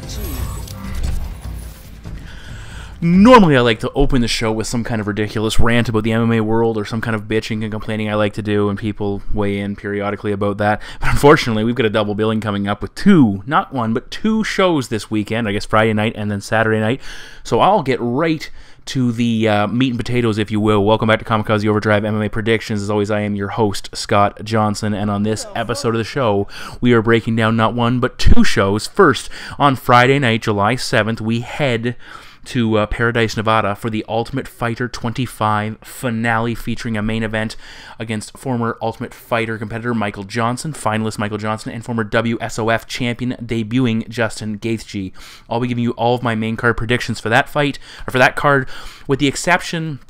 achieved. Normally I like to open the show with some kind of ridiculous rant about the MMA world or some kind of bitching and complaining I like to do, and people weigh in periodically about that. But unfortunately, we've got a double billing coming up with not one, but two shows this weekend, I guess Friday night and then Saturday night. So I'll get right to the meat and potatoes, if you will. Welcome back to Kamikaze Overdrive MMA Predictions. As always, I am your host, Scott Johnson, and on this episode of the show, we are breaking down not one, but two shows. First, on Friday night, July 7th, we head to Paradise, Nevada for the Ultimate Fighter 25 finale, featuring a main event against former Ultimate Fighter competitor Michael Johnson, finalist Michael Johnson, and former WSOF champion debuting Justin Gaethje. I'll be giving you all of my main card predictions for that fight, or for that card, with the exception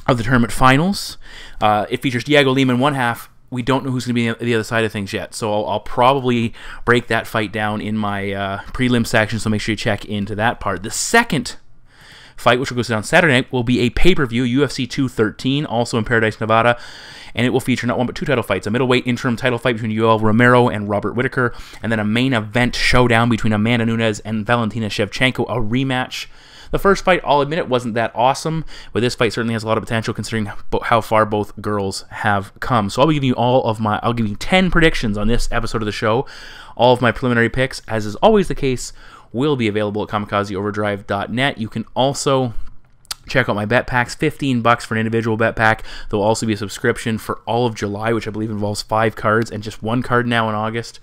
of the tournament finals. It features Dhiego Lima in one half. We don't know who's going to be the other side of things yet, so I'll probably break that fight down in my prelim section, so make sure you check into that part. The second fight, which will go down Saturday night, will be a pay-per-view, UFC 213, also in Paradise, Nevada, and it will feature not one but two title fights, a middleweight interim title fight between Yoel, Romero, and Robert Whittaker, and then a main event showdown between Amanda Nunes and Valentina Shevchenko, a rematch. The first fight, I'll admit it, wasn't that awesome, but this fight certainly has a lot of potential considering how far both girls have come. So I'll be giving you I'll give you 10 predictions on this episode of the show. All of my preliminary picks, as is always the case, will be available at kamikazeoverdrive.net. You can also check out my bet packs, $15 for an individual bet pack. There'll also be a subscription for all of July, which I believe involves 5 cards and just 1 card now in August.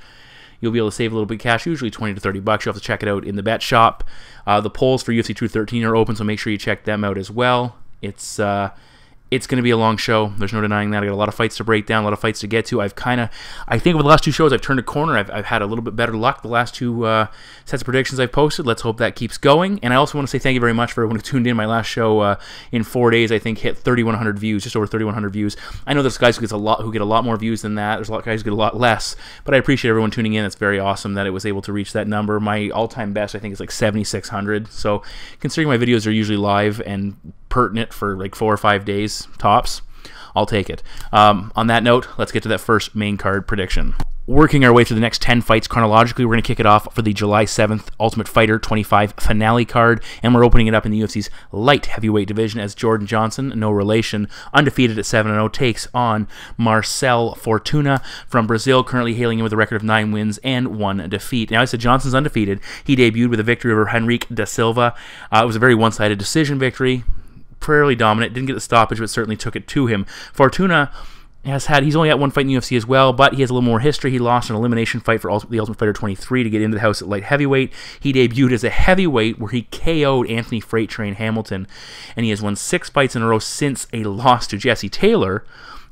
You'll be able to save a little bit of cash, usually $20 to $30. You'll have to check it out in the bet shop. The polls for UFC 213 are open, so make sure you check them out as well. It's going to be a long show. There's no denying that. I got a lot of fights to break down, a lot of fights to get to. I think over the last two shows, I've turned a corner. I've had a little bit better luck the last two sets of predictions I've posted. Let's hope that keeps going. And I also want to say thank you very much for everyone who tuned in. My last show in 4 days, I think, hit 3,100 views, just over 3,100 views. I know there's guys who get a lot more views than that. There's a lot of guys who get a lot less. But I appreciate everyone tuning in. It's very awesome that it was able to reach that number. My all-time best, I think, is like 7,600. So considering my videos are usually live and pertinent for like 4 or 5 days tops, I'll take it. On that note, let's get to that first main card prediction. Working our way through the next 10 fights chronologically, we're going to kick it off for the July 7th Ultimate Fighter 25 finale card, and we're opening it up in the UFC's light heavyweight division as Jordan Johnson, no relation, undefeated at 7-0, takes on Marcel Fortuna from Brazil, currently hailing in with a record of 9 wins and 1 defeat. Now, I said Johnson's undefeated. He debuted with a victory over Henrique da Silva. It was a very one-sided decision victory. Fairly dominant, didn't get the stoppage, but certainly took it to him. Fortuna he's only had 1 fight in the UFC as well, but he has a little more history. He lost an elimination fight for the Ultimate Fighter 23 to get into the house at light heavyweight. He debuted as a heavyweight where he KO'd Anthony Freight Train Hamilton, and he has won 6 fights in a row since a loss to Jesse Taylor,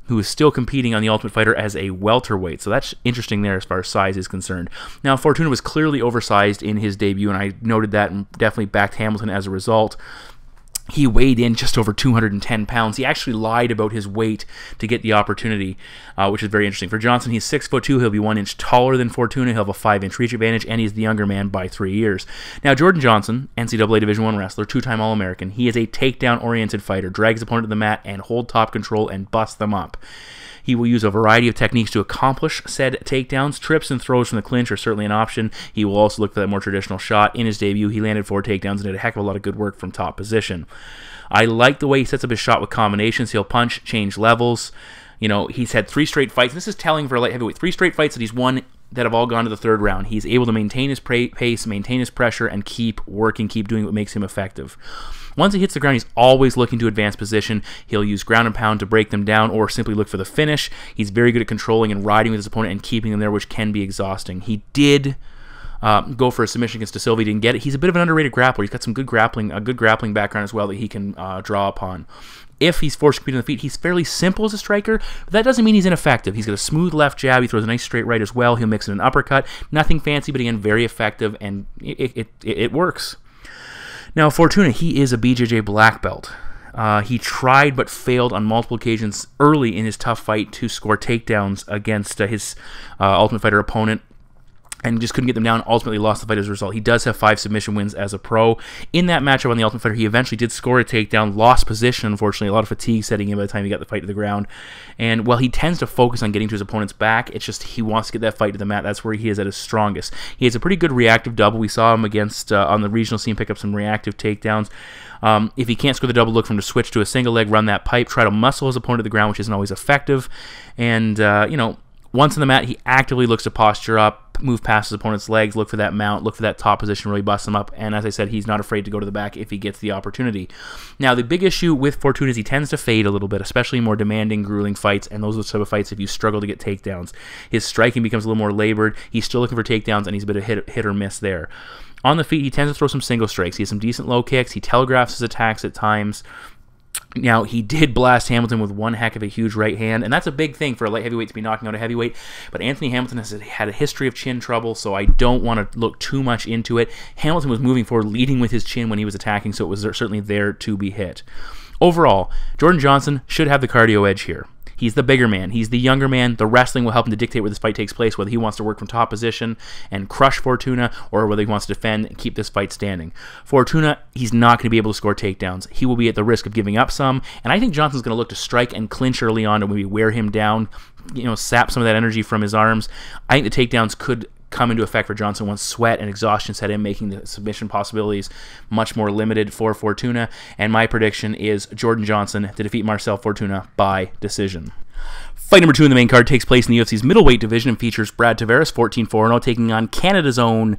who is still competing on the Ultimate Fighter as a welterweight. So that's interesting there as far as size is concerned. Now, Fortuna was clearly oversized in his debut, and I noted that and definitely backed Hamilton as a result. He weighed in just over 210 pounds. He actually lied about his weight to get the opportunity, which is very interesting. For Johnson, he's 6'2". He'll be 1 inch taller than Fortuna. He'll have a 5-inch reach advantage, and he's the younger man by 3 years. Now, Jordan Johnson, NCAA Division I wrestler, 2-time All-American. He is a takedown-oriented fighter, drags opponent to the mat and hold top control and bust them up. He will use a variety of techniques to accomplish said takedowns. Trips and throws from the clinch are certainly an option. He will also look for that more traditional shot. In his debut, he landed 4 takedowns and did a heck of a lot of good work from top position. I like the way he sets up his shot with combinations. He'll punch, change levels. You know, he's had 3 straight fights. This is telling for a light heavyweight. 3 straight fights that he's won that have all gone to the 3rd round. He's able to maintain his pace, maintain his pressure, and keep working, keep doing what makes him effective. Once he hits the ground, he's always looking to advance position. He'll use ground and pound to break them down or simply look for the finish. He's very good at controlling and riding with his opponent and keeping them there, which can be exhausting. He did go for a submission against Da Silva. He didn't get it. He's a bit of an underrated grappler. He's got some good grappling, a good grappling background as well that he can draw upon. If he's forced to compete on the feet, he's fairly simple as a striker, but that doesn't mean he's ineffective. He's got a smooth left jab. He throws a nice straight right as well. He'll mix in an uppercut. Nothing fancy, but again, very effective, and it works. Now, Fortuna, he is a BJJ black belt. He tried but failed on multiple occasions early in his TUF fight to score takedowns against his Ultimate Fighter opponent. and just couldn't get them down, ultimately lost the fight as a result. He does have 5 submission wins as a pro. In that matchup on The Ultimate Fighter, he eventually did score a takedown, lost position, unfortunately, a lot of fatigue setting in by the time he got the fight to the ground. And while he tends to focus on getting to his opponent's back, it's just he wants to get that fight to the mat. That's where he is at his strongest. He has a pretty good reactive double. We saw him against, on the regional scene, pick up some reactive takedowns. If he can't score the double, look for him to switch to a single leg, run that pipe, try to muscle his opponent to the ground, which isn't always effective. And, once on the mat, he actively looks to posture up, move past his opponent's legs, look for that mount, look for that top position, really bust him up. And as I said, he's not afraid to go to the back if he gets the opportunity. Now, the big issue with Fortuna is he tends to fade a little bit, especially in more demanding, grueling fights, and those are the type of fights if you struggle to get takedowns. His striking becomes a little more labored. He's still looking for takedowns, and he's a bit of hit or miss there. On the feet, he tends to throw some single strikes. He has some decent low kicks. He telegraphs his attacks at times. Now, he did blast Hamilton with one heck of a huge right hand, and that's a big thing for a light heavyweight to be knocking out a heavyweight, but Anthony Hamilton has had a history of chin trouble, so I don't want to look too much into it. Hamilton was moving forward, leading with his chin when he was attacking, so it was certainly there to be hit. Overall, Jordan Johnson should have the cardio edge here. He's the bigger man. He's the younger man. The wrestling will help him to dictate where this fight takes place, whether he wants to work from top position and crush Fortuna or whether he wants to defend and keep this fight standing. Fortuna, he's not going to be able to score takedowns. He will be at the risk of giving up some, and I think Johnson's going to look to strike and clinch early on to maybe wear him down, sap some of that energy from his arms. I think the takedowns could come into effect for Johnson once sweat and exhaustion set in, making the submission possibilities much more limited for Fortuna. And my prediction is Jordan Johnson to defeat Marcel Fortuna by decision. Fight number 2 in the main card takes place in the UFC's middleweight division and features Brad Tavares, 14-4-0, taking on Canada's own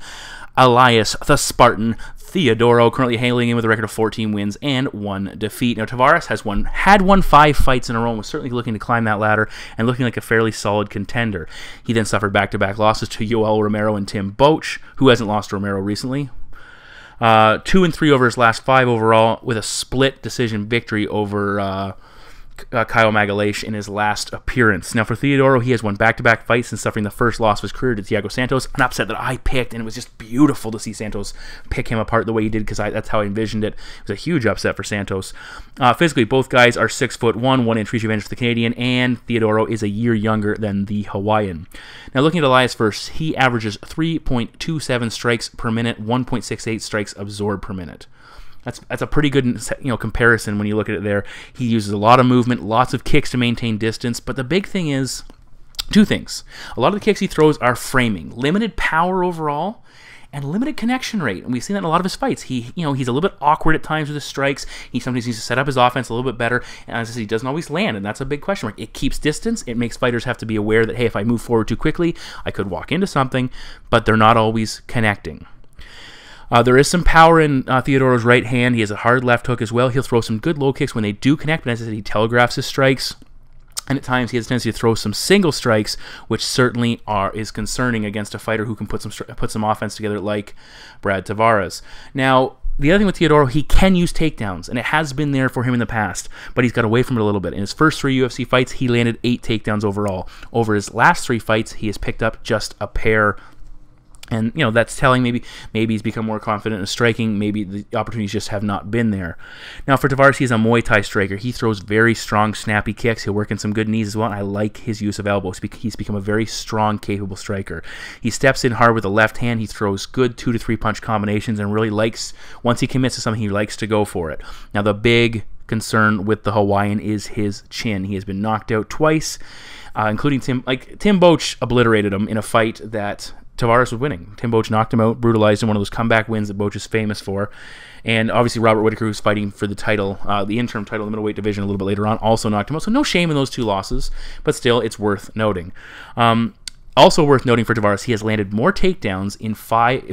Elias, the Spartan, Theodorou, currently hailing in with a record of 14 wins and 1 defeat. Now, Tavares had won 5 fights in a row and was certainly looking to climb that ladder and looking like a fairly solid contender. He then suffered back-to-back losses to Yoel, Romero, and Tim Boetsch, who hasn't lost to Romero recently. 2-3 over his last 5 overall, with a split decision victory over Kyle Magalhaes in his last appearance. Now, for Theodorou, he has won back-to-back fights since suffering the first loss of his career to Thiago Santos, an upset that I picked, and it was just beautiful to see Santos pick him apart the way he did, because that's how I envisioned it. It was a huge upset for Santos. Physically, both guys are 6'1", 1 inch reach advantage for the Canadian, and Theodorou is a year younger than the Hawaiian. Now, looking at Elias first, he averages 3.27 strikes per minute, 1.68 strikes absorbed per minute. That's a pretty good comparison when you look at it there. He uses a lot of movement, lots of kicks to maintain distance, but the big thing is 2 things. A lot of the kicks he throws are framing, limited power overall, and limited connection rate. And we've seen that in a lot of his fights. He's a little bit awkward at times with his strikes. He sometimes needs to set up his offense a little bit better. And as I said, he doesn't always land, and that's a big question mark. It keeps distance. It makes fighters have to be aware that, hey, if I move forward too quickly, I could walk into something, but they're not always connecting. There is some power in Theodorou's right hand. He has a hard left hook as well. He'll throw some good low kicks when they do connect, but as I said, he telegraphs his strikes. And at times he has a tendency to throw some single strikes, which certainly is concerning against a fighter who can put some offense together like Brad Tavares. Now, the other thing with Theodorou, he can use takedowns, and it has been there for him in the past, but he's got away from it a little bit. In his first 3 UFC fights, he landed 8 takedowns overall. Over his last 3 fights, he has picked up just a pair. And, that's telling maybe he's become more confident in striking. Maybe the opportunities just have not been there. Now, for Tavares, he's a Muay Thai striker. He throws very strong, snappy kicks. He'll work in some good knees as well, and I like his use of elbows. He's become a very strong, capable striker. He steps in hard with the left hand. He throws good 2 to 3 punch combinations and really likes, once he commits to something, he likes to go for it. Now, the big concern with the Hawaiian is his chin. He has been knocked out twice, including Tim Boetsch obliterated him in a fight that Tavares was winning. Tim Boetsch knocked him out, brutalized him, one of those comeback wins that Boetsch is famous for. And obviously Robert Whittaker, who's fighting for the title, the interim title in the middleweight division a little bit later on, also knocked him out. So no shame in those 2 losses, but still, it's worth noting. Also worth noting for Tavares, he has landed more takedowns in 5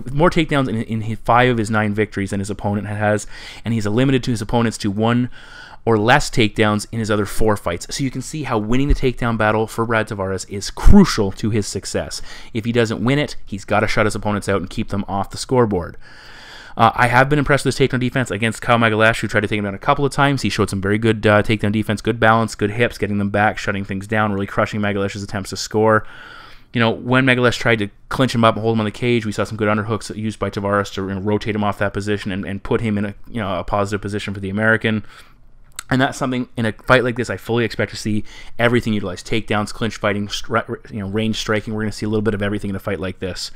of his 9 victories than his opponent has, and he's limited to his opponents to 1 or less takedowns in his other 4 fights. So you can see how winning the takedown battle for Brad Tavares is crucial to his success. If he doesn't win it, he's got to shut his opponents out and keep them off the scoreboard. I have been impressed with his takedown defense against Kyle Magalhaes, who tried to take him down a couple of times. He showed some very good takedown defense, good balance, good hips, getting them back, shutting things down, really crushing Magalhaes' attempts to score. When Magalhaes tried to clinch him up and hold him on the cage, we saw some good underhooks used by Tavares to rotate him off that position and put him in a positive position for the American. And that's something in a fight like this I fully expect to see everything utilized. Takedowns, clinch fighting, range striking. We're going to see a little bit of everything in a fight like this.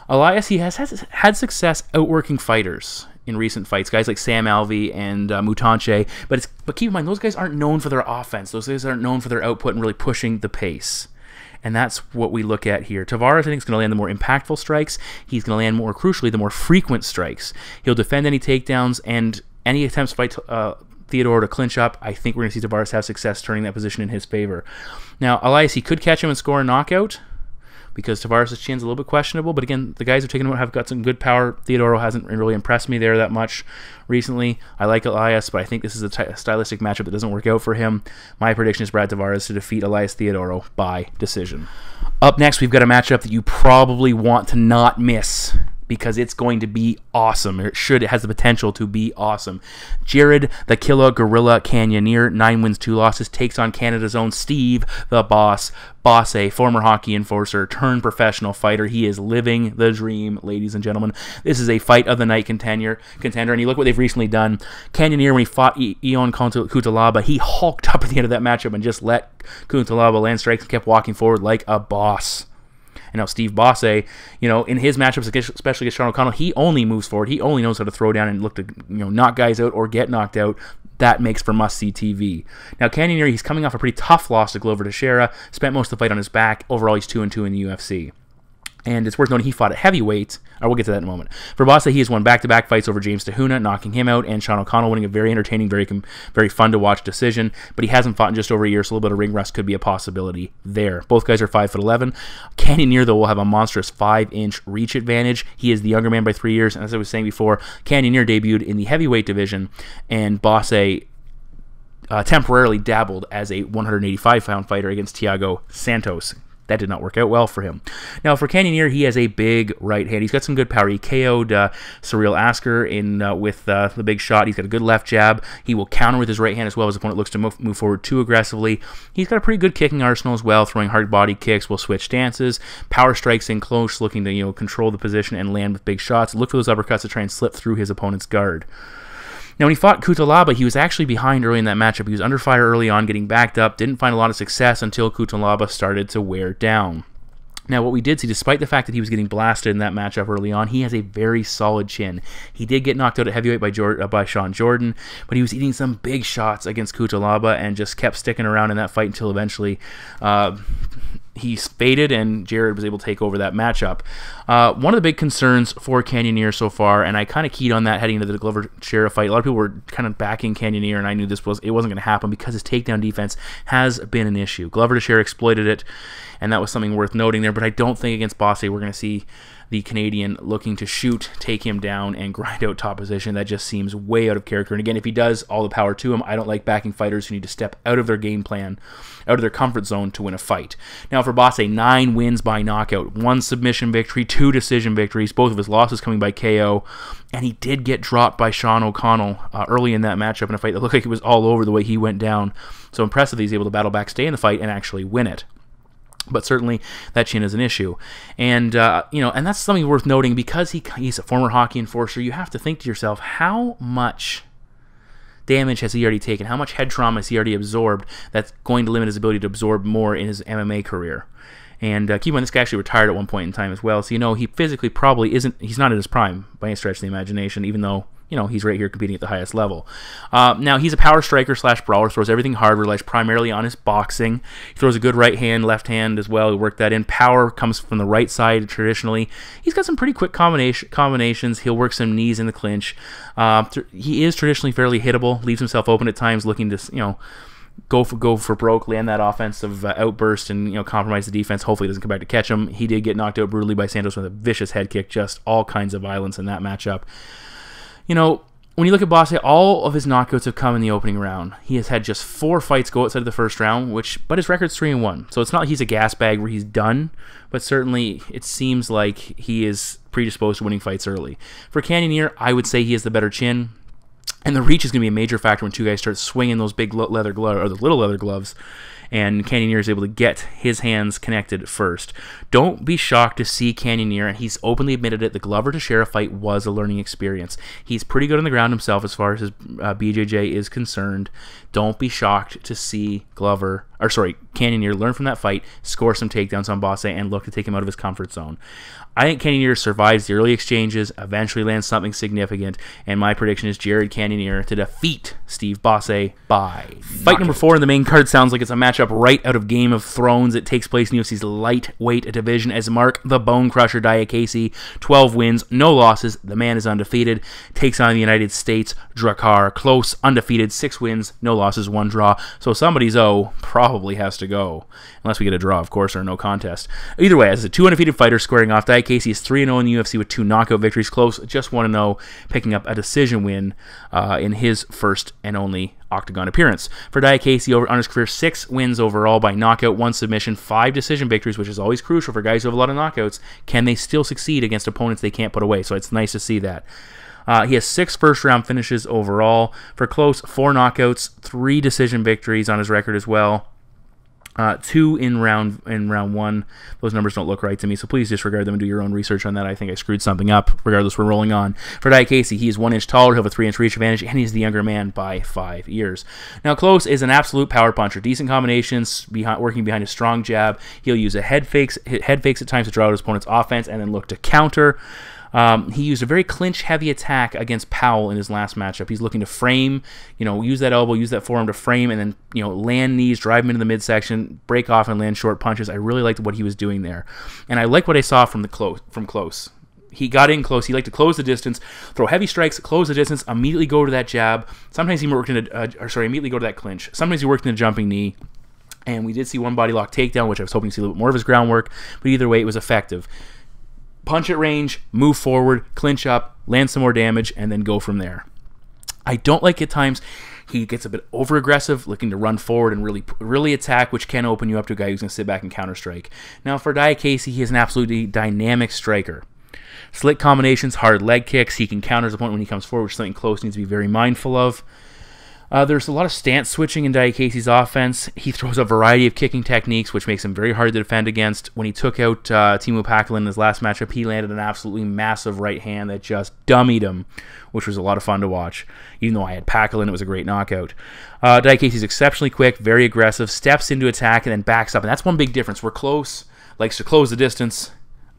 Elias, he has had success outworking fighters in recent fights, guys like Sam Alvey and Mutanche. But keep in mind, those guys aren't known for their offense. Those guys aren't known for their output and really pushing the pace. And that's what we look at here. Tavares, I think, is going to land the more impactful strikes. He's going to land, more crucially, the more frequent strikes. He'll defend any takedowns, and any attempts to fight Theodorou to clinch up, I think we're going to see Tavares have success turning that position in his favor. Now, Elias, he could catch him and score a knockout, because Tavares' chin's a little bit questionable. But again, the guys who are taking him have got some good power. Theodorou hasn't really impressed me there that much recently. I like Elias, but I think this is a stylistic matchup that doesn't work out for him. My prediction is Brad Tavares to defeat Elias Theodorou by decision. Up next, we've got a matchup that you probably want to not miss, because it's going to be awesome. It has the potential to be awesome. Jared, the Killer Gorilla Cannonier, 9 wins, 2 losses, takes on Canada's own Steve, the Boss, Bosse, former hockey enforcer turned professional fighter. He is living the dream, ladies and gentlemen. This is a fight of the night contender, and you look what they've recently done. Cannonier, when he fought Ion Cutelaba, he hulked up at the end of that matchup and just let Cutelaba land strikes and kept walking forward like a boss. And now Steve Bosse, in his matchups, especially against Sean O'Connell, he only moves forward. He only knows how to throw down and look to knock guys out or get knocked out. That makes for must-see TV. Now, Cannonier, he's coming off a pretty tough loss to Glover Teixeira. Spent most of the fight on his back. Overall, he's 2-2 in the UFC. And it's worth noting he fought at heavyweight. We'll get to that in a moment. For Bosse, he has won back-to-back fights over James Tahuna, knocking him out, and Sean O'Connell winning a very entertaining, very fun-to-watch decision. But he hasn't fought in just over a year, so a little bit of ring rust could be a possibility there. Both guys are 5'11". Cannonier, though, will have a monstrous 5-inch reach advantage. He is the younger man by 3 years, and as I was saying before, Cannonier debuted in the heavyweight division, and Bosse temporarily dabbled as a 185-pound fighter against Thiago Santos. That did not work out well for him. Now, for Cannonier, he has a big right hand. He's got some good power. He KO'd Cyril Asker with the big shot. He's got a good left jab. He will counter with his right hand as well as his opponent looks to move forward too aggressively. He's got a pretty good kicking arsenal as well, throwing hard body kicks, will switch stances, power strikes in close, looking to control the position and land with big shots. Look for those uppercuts to try and slip through his opponent's guard. Now, when he fought Cutelaba, he was actually behind early in that matchup. He was under fire early on, getting backed up, didn't find a lot of success until Cutelaba started to wear down. Now, what we did see, despite the fact that he was getting blasted in that matchup early on, he has a very solid chin. He did get knocked out at heavyweight by Sean Jordan, but he was eating some big shots against Cutelaba and just kept sticking around in that fight until eventually he faded and Jared was able to take over that matchup. One of the big concerns for Cannonier so far, and I kind of keyed on that heading into the Glover Teixeira fight, a lot of people were kind of backing Cannonier, and I knew it wasn't going to happen because his takedown defense has been an issue. Glover Teixeira exploited it, and that was something worth noting there, but I don't think against Bosse we're going to see the Canadian looking to shoot, take him down, and grind out top position. That just seems way out of character. And again, if he does, all the power to him. I don't like backing fighters who need to step out of their game plan, out of their comfort zone to win a fight. Now for Bosse, 9 wins by knockout, 1 submission victory, 2 decision victories, both of his losses coming by KO, and he did get dropped by Sean O'Connell early in that matchup in a fight that looked like it was all over the way he went down. So impressive that he's able to battle back, stay in the fight, and actually win it. But certainly that chin is an issue, and and that's something worth noting because he's a former hockey enforcer. You have to think to yourself, how much damage has he already taken? How much head trauma has he already absorbed that's going to limit his ability to absorb more in his MMA career? And keep in mind, this guy actually retired at one point in time as well, so he physically probably isn't. He's not at his prime by any stretch of the imagination, even though he's right here competing at the highest level. Now, he's a power striker / brawler, throws everything hard, relies primarily on his boxing. He throws a good right hand, left hand as well. He worked that in. Power comes from the right side traditionally. He's got some pretty quick combinations. He'll work some knees in the clinch. He is traditionally fairly hittable, leaves himself open at times, looking to, go for broke, land that offensive outburst, and compromise the defense. Hopefully, he doesn't come back to catch him. He did get knocked out brutally by Santos with a vicious head kick. Just all kinds of violence in that matchup. When you look at Bosse, all of his knockouts have come in the opening round. He has had just 4 fights go outside of the first round, but his record's 3-1. So it's not like he's a gas bag where he's done, but certainly it seems like he is predisposed to winning fights early. For Cannonier, I would say he has the better chin, and the reach is going to be a major factor when 2 guys start swinging those big leather gloves, or the little leather gloves. and Cannonier is able to get his hands connected first. Don't be shocked to see Cannonier, and he's openly admitted it, the Glover to Sheriff fight was a learning experience. He's pretty good on the ground himself as far as his BJJ is concerned. Don't be shocked to see Cannonier learn from that fight, score some takedowns on Bosse, and look to take him out of his comfort zone. I think Cannonier survives the early exchanges, eventually lands something significant, and my prediction is Jared Cannonier to defeat Steve Bosse by fight number 4 in the main card. Sounds like it's a matchup right out of Game of Thrones. It takes place in UFC's lightweight division as Marc the Bone Crusher Diakiese, 12 wins, no losses. The man is undefeated. Takes on the United States Drakkar, Klose, undefeated, 6 wins, no losses, 1 draw. So somebody's O probably has to go, unless we get a draw, of course, or no contest. Either way, as a 2 undefeated fighter squaring off, Diakiese is 3-0 in the UFC with 2 knockout victories. Klose just 1-0, picking up a decision win in his first and only Octagon appearance. For Diakiese, on his career, 6 wins overall by knockout, 1 submission, 5 decision victories, which is always crucial for guys who have a lot of knockouts. Can they still succeed against opponents they can't put away? So it's nice to see that. He has 6 first-round finishes overall. For Klose, 4 knockouts, 3 decision victories on his record as well. 2 in round 1. Those numbers don't look right to me, so please disregard them and do your own research on that. I think I screwed something up. Regardless, we're rolling on. For Diakiese, he is 1 inch taller, he'll have a 3-inch reach advantage, and he's the younger man by 5 years. Now, Klose is an absolute power puncher. Decent combinations, working behind a strong jab. He'll use head fakes at times to draw out his opponent's offense and then look to counter. He used a very clinch-heavy attack against Powell in his last matchup. He's looking to frame, use that elbow, use that forearm to frame, and then, land knees, drive him into the midsection, break off, and land short punches. I really liked what he was doing there. And I like what I saw from Klose. He got in close. He liked to close the distance, throw heavy strikes, close the distance, immediately go to that jab. Sometimes he worked immediately go to that clinch. Sometimes he worked in a jumping knee. And we did see one body lock takedown, which I was hoping to see a little bit more of his groundwork. But either way, it was effective. Punch at range, move forward, clinch up, land some more damage, and then go from there. I don't like at times he gets a bit over-aggressive, looking to run forward and really attack, which can open you up to a guy who's going to sit back and counter-strike. Now, for Diakiese, he is an absolutely dynamic striker. Slick combinations, hard leg kicks. He can counter his opponent when he comes forward, which is something Klose needs to be very mindful of. There's a lot of stance switching in Diakiese's offense. He throws a variety of kicking techniques, which makes him very hard to defend against. When he took out Teemu Packalén in his last matchup, he landed an absolutely massive right hand that just dummied him, which was a lot of fun to watch. Even though I had Packalén, it was a great knockout. Diakiese's exceptionally quick, very aggressive, steps into attack, and then backs up. And that's one big difference. Where Klose likes to close the distance,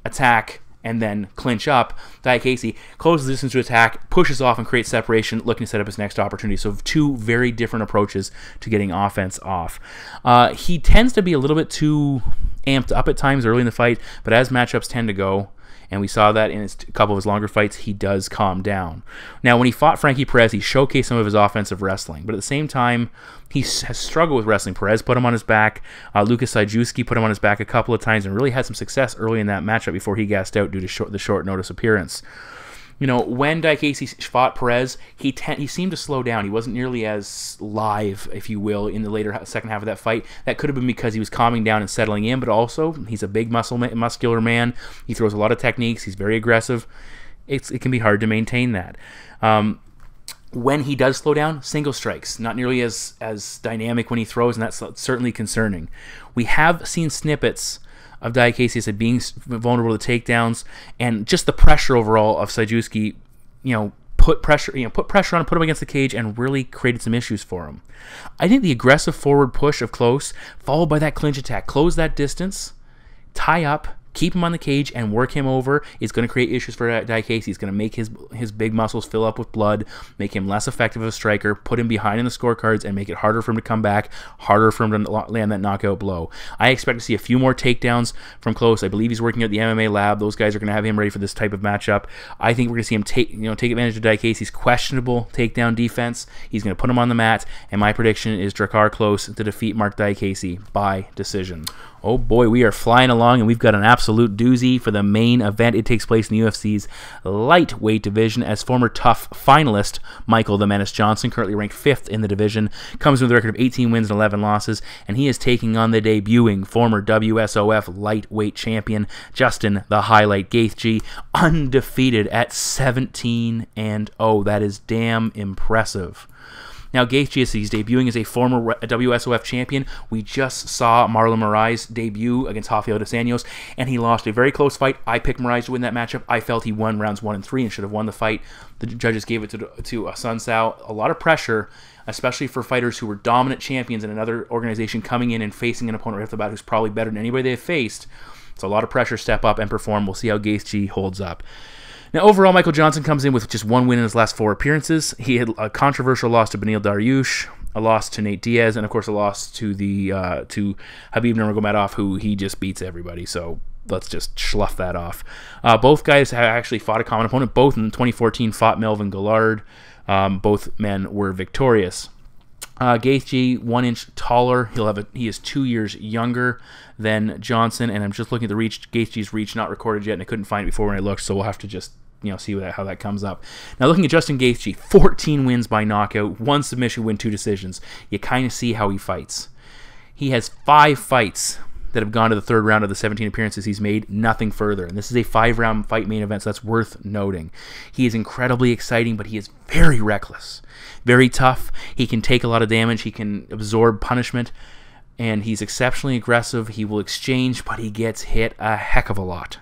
attack, and then clinch up, Diakiese closes the distance to attack, pushes off, and creates separation, looking to set up his next opportunity. So 2 very different approaches to getting offense off. He tends to be a little bit too amped up at times early in the fight, but as matchups tend to go, and we saw that in a couple of his longer fights, he does calm down. Now, when he fought Frankie Perez, he showcased some of his offensive wrestling, but at the same time, he has struggled with wrestling. Perez put him on his back. Lucas Sajewski put him on his back a couple of times and really had some success early in that matchup before he gassed out due to the short notice appearance. When Diakiese fought Perez, he seemed to slow down. He wasn't nearly as live, if you will, in the later second half of that fight. That could have been because he was calming down and settling in, but also he's a big muscular man. He throws a lot of techniques. He's very aggressive. It can be hard to maintain that. When he does slow down, single strikes. Not nearly as dynamic when he throws, and that's certainly concerning. We have seen snippets of Diakiese being vulnerable to takedowns, and just the pressure overall of Sajewski, put pressure on him, put him against the cage, and really created some issues for him. I think the aggressive forward push of Klose, followed by that clinch attack, close that distance, tie up, keep him on the cage, and work him over is going to create issues for Diakiese. He's going to make his big muscles fill up with blood, make him less effective as a striker, put him behind in the scorecards, and make it harder for him to come back, harder for him to land that knockout blow. I expect to see a few more takedowns from Klose. I believe he's working at the MMA lab. Those guys are going to have him ready for this type of matchup. I think we're going to see him take advantage of Diakiese's questionable takedown defense. He's going to put him on the mat, and my prediction is Drakkar Klose to defeat Marc Diakiese by decision. Oh boy, we are flying along, and we've got an absolute doozy for the main event. It takes place in the UFC's lightweight division as former TUF finalist Michael the Menace Johnson, currently ranked 5th in the division, comes with a record of 18 wins and 11 losses, and he is taking on the debuting former WSOF lightweight champion Justin the Highlight Gaethje, undefeated at 17-0. That is damn impressive. Now, Gaethje, he's debuting as a former WSOF champion. We just saw Marlon Moraes debut against Rafael dos Anjos, and he lost a very close fight. I picked Moraes to win that matchup. I felt he won rounds 1 and 3 and should have won the fight. The judges gave it to Sun Sao. A lot of pressure, especially for fighters who were dominant champions in another organization coming in and facing an opponent right off the bat who's probably better than anybody they've faced. It's a lot of pressure. Step up and perform. We'll see how Gaethje holds up. Now, overall, Michael Johnson comes in with just 1 win in his last 4 appearances. He had a controversial loss to Beneil Dariush, a loss to Nate Diaz, and of course a loss to to Khabib Nurmagomedov, who he just beats everybody. So let's just slough that off. Both guys have actually fought a common opponent. Both in 2014 fought Melvin Gillard. Both men were victorious. Gaethje, 1 inch taller. He is 2 years younger than Johnson, and I'm just looking at the reach. Gaethje's reach not recorded yet, and I couldn't find it before when I looked, so we'll have to just see how that comes up. Now, looking at Justin Gaethje, 14 wins by knockout, 1 submission win, 2 decisions. You kind of see how he fights. He has 5 fights that have gone to the 3rd round of the 17 appearances he's made, nothing further. And this is a 5-round fight main event, so that's worth noting. He is incredibly exciting, but he is very reckless, very tough. He can take a lot of damage. He can absorb punishment, and he's exceptionally aggressive. He will exchange, but he gets hit a heck of a lot.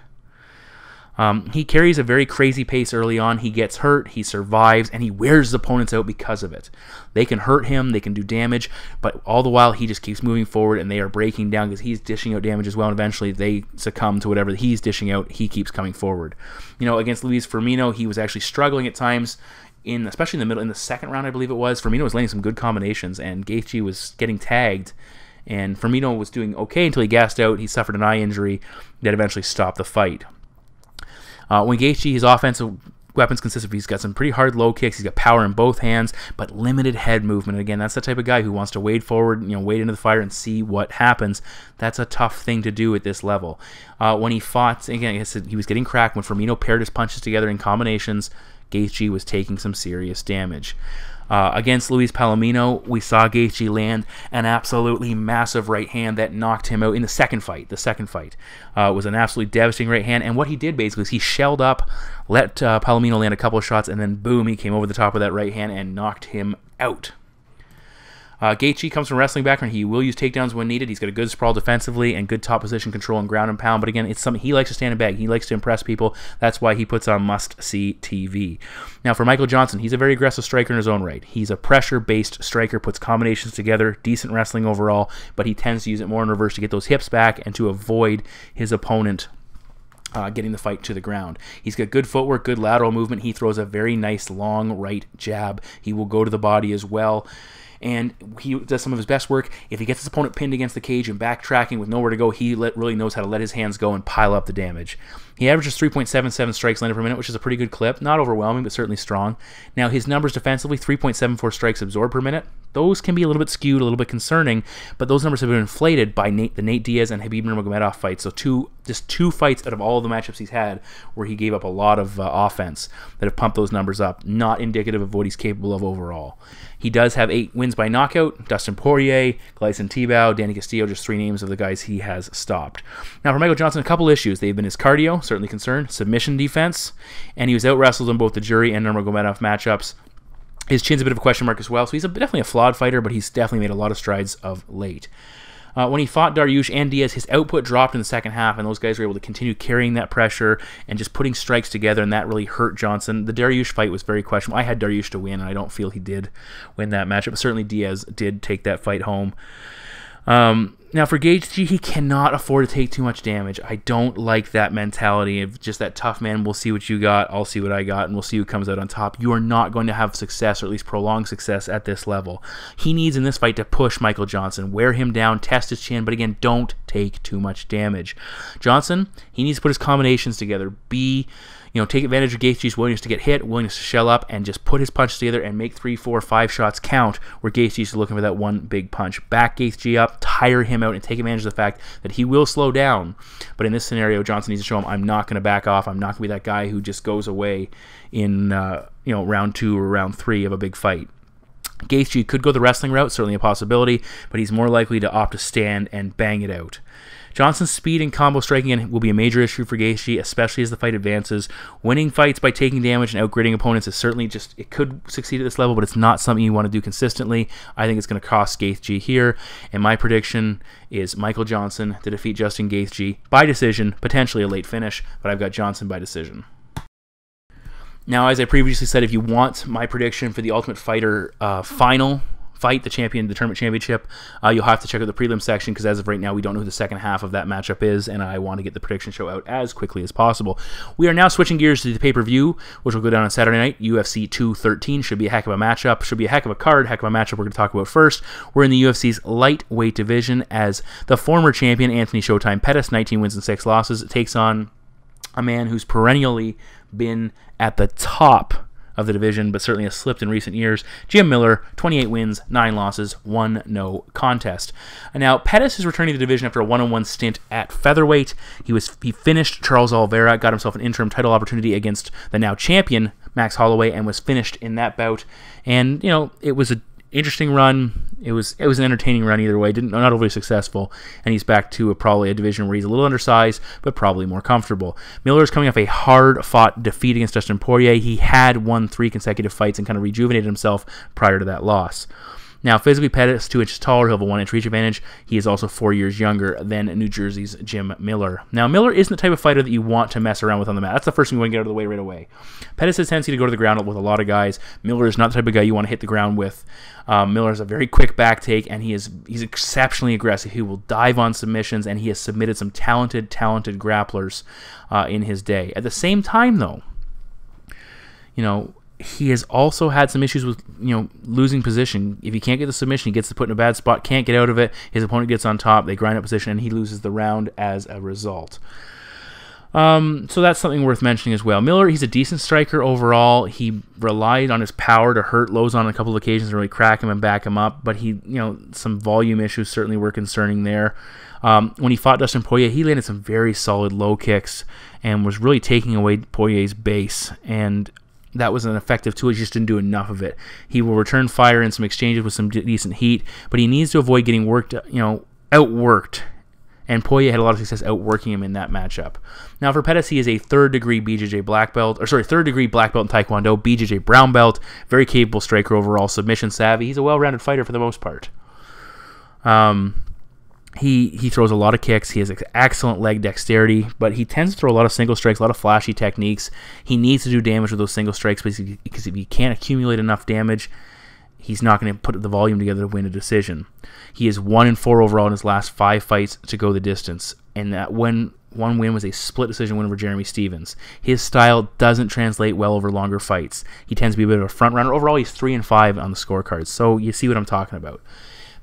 He carries a very crazy pace early on. He gets hurt, he survives, and he wears his opponents out because of it. They can hurt him, they can do damage, but all the while he just keeps moving forward, and they are breaking down because he's dishing out damage as well, and eventually they succumb to whatever he's dishing out. He keeps coming forward. Against Luis Firmino, he was actually struggling at times, especially in the 2nd round, I believe it was. Firmino was landing some good combinations, and Gaethje was getting tagged, and Firmino was doing okay until he gassed out. He suffered an eye injury that eventually stopped the fight. When Gaethje, his offensive weapons consist of, he's got some pretty hard low kicks, he's got power in both hands, but limited head movement. Again, that's the type of guy who wants to wade forward, wade into the fire and see what happens. That's a tough thing to do at this level. When he fought, again, I said he was getting cracked. When Firmino paired his punches together in combinations, Gaethje was taking some serious damage. Against Luis Palomino, we saw Gaethje land an absolutely massive right hand that knocked him out in the second fight. The second fight was an absolutely devastating right hand, and what he did basically is he shelled up, let Palomino land a couple of shots, and then boom, he came over the top of that right hand and knocked him out. Gaethje comes from a wrestling background. He will use takedowns when needed. He's got a good sprawl defensively and good top position control and ground and pound. But again, it's something he likes to stand and bag. He likes to impress people. That's why he puts on must-see TV. Now, for Michael Johnson, he's a very aggressive striker in his own right. He's a pressure-based striker, puts combinations together, decent wrestling overall, but he tends to use it more in reverse to get those hips back and to avoid his opponent getting the fight to the ground. He's got good footwork, good lateral movement. He throws a very nice long right jab. He will go to the body as well. And he does some of his best work. If he gets his opponent pinned against the cage and backtracking with nowhere to go, he really knows how to let his hands go and pile up the damage. He averages 3.77 strikes landed per minute, which is a pretty good clip. Not overwhelming, but certainly strong. Now, his numbers defensively, 3.74 strikes absorbed per minute. Those can be a little bit skewed, a little bit concerning, but those numbers have been inflated by the Nate Diaz and Khabib Nurmagomedov fights. So just two fights out of all of the matchups he's had where he gave up a lot of offense that have pumped those numbers up. Not indicative of what he's capable of overall. He does have 8 wins by knockout. Dustin Poirier, Gleison Tibau, Danny Castillo, just 3 names of the guys he has stopped. Now, for Michael Johnson, a couple issues. They've been his cardio, certainly concerned, submission defense, and he was out-wrestled in both the Jury and Nurmagomedov matchups. His chin's a bit of a question mark as well, so he's definitely a flawed fighter, but he's definitely made a lot of strides of late. When he fought Dariush and Diaz, his output dropped in the second half, and those guys were able to continue carrying that pressure and just putting strikes together, and that really hurt Johnson. The Dariush fight was very questionable. I had Dariush to win, and I don't feel he did win that matchup, but certainly Diaz did take that fight home. Now, for Gaethje, he cannot afford to take too much damage. I don't like that mentality of just that tough man, we'll see what you got, I'll see what I got, and we'll see who comes out on top. You are not going to have success, or at least prolonged success, at this level. He needs in this fight to push Michael Johnson, wear him down, test his chin, but again, don't take too much damage. Johnson, he needs to put his combinations together, take advantage of Gaethje's willingness to get hit, willingness to shell up, and just put his punches together and make 3, 4, 5 shots count where Gaethje's looking for that one big punch. Back Gaethje up, tire him out, and take advantage of the fact that he will slow down. But in this scenario, Johnson needs to show him, I'm not going to back off. I'm not going to be that guy who just goes away in round 2 or round 3 of a big fight. Gaethje could go the wrestling route, certainly a possibility, but he's more likely to opt to stand and bang it out. Johnson's speed and combo striking will be a major issue for Gaethje, especially as the fight advances. Winning fights by taking damage and outgritting opponents is certainly it could succeed at this level, but it's not something you want to do consistently. I think it's going to cost Gaethje here, and my prediction is Michael Johnson to defeat Justin Gaethje by decision, potentially a late finish, but I've got Johnson by decision. Now, as I previously said, if you want my prediction for the Ultimate Fighter final fight, the tournament championship, you'll have to check out the prelim section, because as of right now, we don't know who the second half of that matchup is, and I want to get the prediction show out as quickly as possible. We are now switching gears to the pay-per-view, which will go down on Saturday night. UFC 213 should be a heck of a matchup, should be a heck of a card, heck of a matchup we're going to talk about first. We're in the UFC's lightweight division as the former champion, Anthony Showtime Pettis, 19 wins and 6 losses, takes on a man who's perennially been at the top of the division, but certainly has slipped in recent years. Jim Miller, 28 wins, 9 losses, 1 no contest. And now, Pettis is returning to the division after a one-on-one stint at featherweight. He finished Charles Oliveira, got himself an interim title opportunity against the now champion Max Holloway, and was finished in that bout. And, you know, it was an interesting run. It was an entertaining run either way. Not overly successful, and he's back to probably a division where he's a little undersized, but probably more comfortable. Miller is coming off a hard-fought defeat against Dustin Poirier. He had won 3 consecutive fights and kind of rejuvenated himself prior to that loss. Now, physically, Pettis 2 inches taller. He'll have a 1-inch reach advantage. He is also 4 years younger than New Jersey's Jim Miller. Now, Miller isn't the type of fighter that you want to mess around with on the mat. That's the first thing you want to get out of the way right away. Pettis has a tendency to go to the ground with a lot of guys. Miller is not the type of guy you want to hit the ground with. Miller has a very quick back take, and he's exceptionally aggressive. He will dive on submissions, and he has submitted some talented grapplers in his day. At the same time, though, you know, he has also had some issues with, you know, losing position. If he can't get the submission, he gets put in a bad spot, can't get out of it. His opponent gets on top, they grind up position, and he loses the round as a result. So that's something worth mentioning as well. Miller, he's a decent striker overall. He relied on his power to hurt Lozon on a couple of occasions and really crack him and back him up, but he, you know, some volume issues certainly were concerning there. When he fought Dustin Poirier, he landed some very solid low kicks and was really taking away Poirier's base, and that was an effective tool. He just didn't do enough of it. He will return fire in some exchanges with some decent heat, but he needs to avoid getting outworked. And Poirier had a lot of success outworking him in that matchup. Now for Pettis, he is a third-degree black belt in Taekwondo, BJJ brown belt, very capable striker overall, submission savvy. He's a well-rounded fighter for the most part. He throws a lot of kicks. He has excellent leg dexterity, but he tends to throw a lot of single strikes, a lot of flashy techniques. He needs to do damage with those single strikes because if he can't accumulate enough damage, he's not going to put the volume together to win a decision. He is 1-4 overall in his last 5 fights to go the distance, and that one win was a split decision win over Jeremy Stevens. His style doesn't translate well over longer fights. He tends to be a bit of a front runner. Overall, he's 3-5 on the scorecards, so you see what I'm talking about.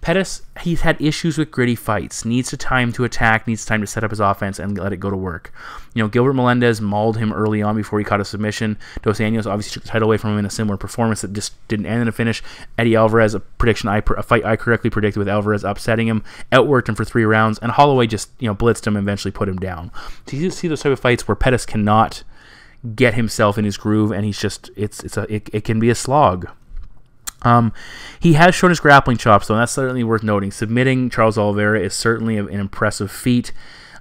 Pettis, he's had issues with gritty fights, needs time to attack, needs time to set up his offense and let it go to work. You know, Gilbert Melendez mauled him early on before he caught a submission. Dos Anjos obviously took the title away from him in a similar performance that just didn't end in a finish. Eddie Alvarez, a fight I correctly predicted with Alvarez upsetting him, outworked him for 3 rounds, and Holloway just, you know, blitzed him and eventually put him down. So you see those type of fights where Pettis cannot get himself in his groove, and he's just, it can be a slog. He has shown his grappling chops, though, and that's certainly worth noting. Submitting Charles Oliveira is certainly an impressive feat,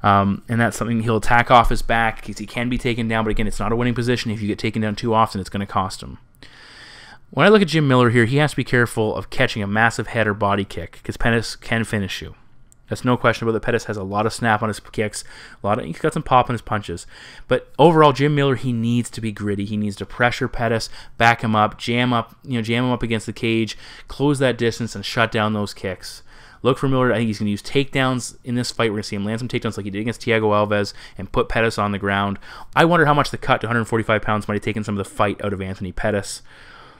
and that's something he'll attack off his back because he can be taken down, but again, it's not a winning position. If you get taken down too often, it's going to cost him. When I look at Jim Miller here, he has to be careful of catching a massive head or body kick because Pettis can finish you. That's no question about it. Pettis has a lot of snap on his kicks. He's got some pop on his punches. But overall, Jim Miller, he needs to be gritty. He needs to pressure Pettis, back him up, jam him up against the cage, close that distance, and shut down those kicks. Look for Miller. I think he's going to use takedowns in this fight. We're going to see him land some takedowns like he did against Thiago Alves and put Pettis on the ground. I wonder how much the cut to 145 pounds might have taken some of the fight out of Anthony Pettis.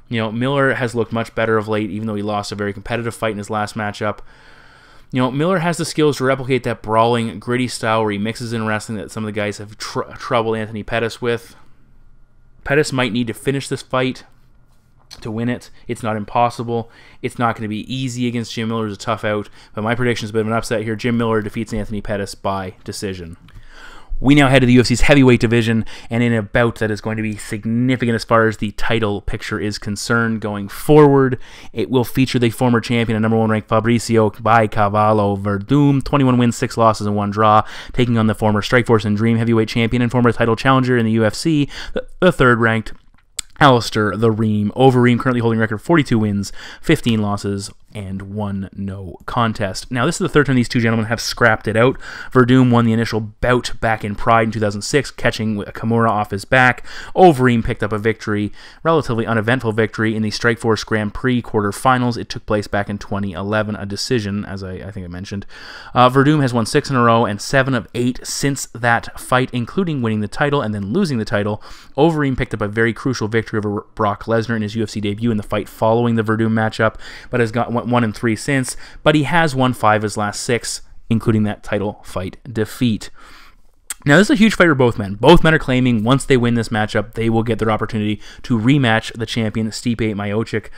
You know, Miller has looked much better of late, even though he lost a very competitive fight in his last matchup. You know, Miller has the skills to replicate that brawling, gritty style where he mixes in wrestling that some of the guys have troubled Anthony Pettis with. Pettis might need to finish this fight to win it. It's not impossible. It's not going to be easy against Jim Miller. It's a tough out, but my prediction is a bit of an upset here. Jim Miller defeats Anthony Pettis by decision. We now head to the UFC's heavyweight division, and in a bout that is going to be significant as far as the title picture is concerned going forward. It will feature the former champion and #1 ranked Fabricio by Cavallo Werdum, 21 wins, 6 losses, and 1 draw, taking on the former Strikeforce and Dream heavyweight champion and former title challenger in the UFC, the third ranked Alistair the Ream. Overeem currently holding a record of 42 wins, 15 losses, and 1 no contest. Now, this is the third time these two gentlemen have scrapped it out. Werdum won the initial bout back in Pride in 2006, catching a Kimura off his back. Overeem picked up a victory, relatively uneventful victory, in the Strikeforce Grand Prix quarterfinals. It took place back in 2011, a decision, as I think I mentioned. Werdum has won 6 in a row and 7 of 8 since that fight, including winning the title and then losing the title. Overeem picked up a very crucial victory over Brock Lesnar in his UFC debut in the fight following the Werdum matchup, but has got 1 and 3 since, but he has won 5 of his last 6, including that title fight defeat. Now, this is a huge fight for both men. Both men are claiming once they win this matchup, they will get their opportunity to rematch the champion, Stipe Miocic.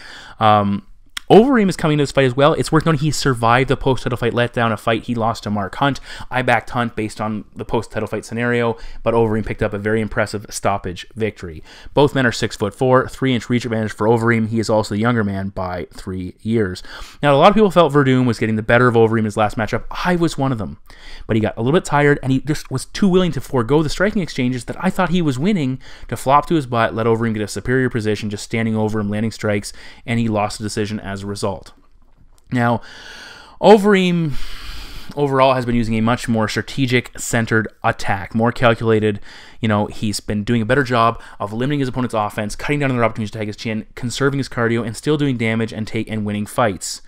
Overeem is coming to this fight as well. It's worth noting he survived the post-title fight letdown, a fight he lost to Marc Hunt. I backed Hunt based on the post-title fight scenario, but Overeem picked up a very impressive stoppage victory. Both men are 6'4", 3-inch reach advantage for Overeem. He is also the younger man by 3 years. Now, a lot of people felt Werdum was getting the better of Overeem in his last matchup. I was one of them. But he got a little bit tired, and he just was too willing to forego the striking exchanges that I thought he was winning to flop to his butt, let Overeem get a superior position, just standing over him, landing strikes, and he lost the decision as a result. Now, Overeem overall has been using a much more strategic-centered attack, more calculated. You know, he's been doing a better job of limiting his opponent's offense, cutting down on their opportunities to tag his chin, conserving his cardio, and still doing damage and winning fights.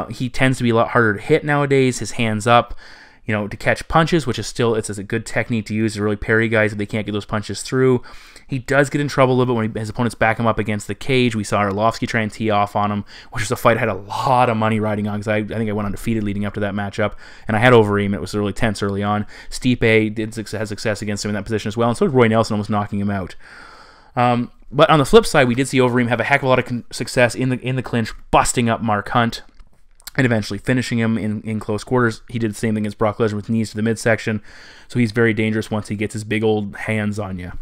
He tends to be a lot harder to hit nowadays. His hands up, you know, to catch punches, which is still, it's a good technique to use to really parry guys if they can't get those punches through. He does get in trouble a little bit when his opponents back him up against the cage. We saw Arlovsky try and tee off on him, which was a fight I had a lot of money riding on because I think I went undefeated leading up to that matchup, and I had Overeem. It was really tense early on. Stipe had success against him in that position as well, and so did Roy Nelson, almost knocking him out. But on the flip side, we did see Overeem have a heck of a lot of success in the clinch, busting up Marc Hunt and eventually finishing him in close quarters. He did the same thing as Brock Lesnar with knees to the midsection, so he's very dangerous once he gets his big old hands on you.